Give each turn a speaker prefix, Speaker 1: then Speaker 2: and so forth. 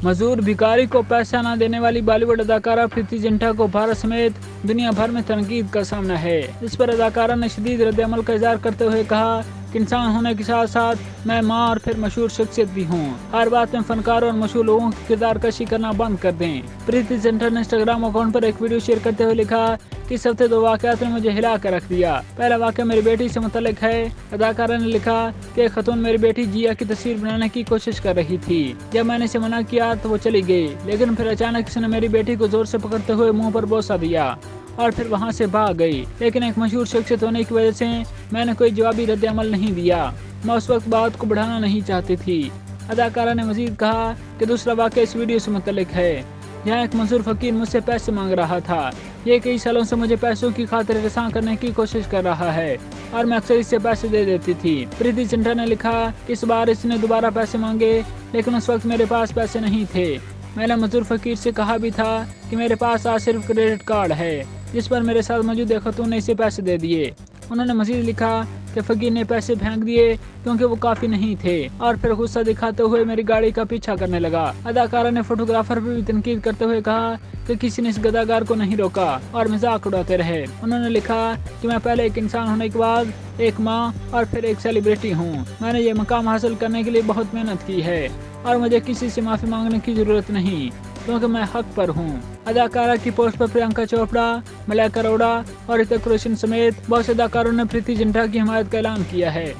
Speaker 1: मजदूर भिखारी को पैसा न देने वाली बॉलीवुड अदाकारा प्रीति जिंटा को भारत समेत दुनिया भर में तनकीद का सामना है। इस पर अदाकारा ने शदीद रद्द-ए-अमल का इज़हार करते हुए कहा कि इंसान होने के साथ साथ मैं माँ और फिर मशहूर शख्सियत भी हूँ। हर बात में फनकारों और मशहूर लोगों की किरदार कशी करना बंद कर दें। प्रीति जिंटा ने इंस्टाग्राम अकाउंट पर एक वीडियो शेयर करते हुए लिखा कि इस हफ्ते 2 वाक़यात ने मुझे हिला कर रख दिया। पहला वाक़या मेरी बेटी से मुतल्लिक है। अदाकारा ने लिखा कि एक खतून मेरी बेटी जिया की तस्वीर बनाने की कोशिश कर रही थी। जब मैंने इसे मना किया तो वो चली गई, लेकिन फिर अचानक इसने मेरी बेटी को जोर से पकड़ते हुए मुंह पर बोसा दिया और फिर वहां से भाग गई। लेकिन एक मशहूर शख्सियत होने की वजह से मैंने कोई जवाबी रद्द-ए-अमल नहीं दिया। मैं उस वक्त बात को बढ़ाना नहीं चाहती थी। अदाकारा ने मजीद कहा कि दूसरा वाक़या इस वीडियो से मुतल्लिक है, जहाँ एक मशहूर फकीर मुझसे पैसे मांग रहा था। ये कई सालों से मुझे पैसों की खातिर रसा करने की कोशिश कर रहा है और मैं अक्सर इससे पैसे दे देती थी। प्रीति जिंटा ने लिखा कि इस बार इसने दोबारा पैसे मांगे, लेकिन उस वक्त मेरे पास पैसे नहीं थे। मैंने मजदूर फकीर से कहा भी था कि मेरे पास आज सिर्फ क्रेडिट कार्ड है, जिस पर मेरे साथ मौजूद एक खतून ने इसे पैसे दे दिए। उन्होंने मजीद लिखा कि फकीर ने पैसे फेंक दिए क्योंकि वो काफी नहीं थे और फिर गुस्सा दिखाते हुए मेरी गाड़ी का पीछा करने लगा। अदाकारा ने फोटोग्राफर पर भी तनकीद करते हुए कहा कि किसी ने इस गदागार को नहीं रोका और मजाक उड़ाते रहे। उन्होंने लिखा कि मैं पहले एक इंसान होने के बाद एक माँ और फिर एक सेलिब्रिटी हूँ। मैंने ये मकाम हासिल करने के लिए बहुत मेहनत की है और मुझे किसी से माफी मांगने की जरूरत नहीं, क्योंकि मैं हक पर हूँ। अदाकारा की पोस्ट पर प्रियंका चोपड़ा, मलाइका अरोड़ा और ऋतिक रोशन समेत बहुत से अदाकारों ने प्रीति जिंटा की हिमायत का ऐलान किया है।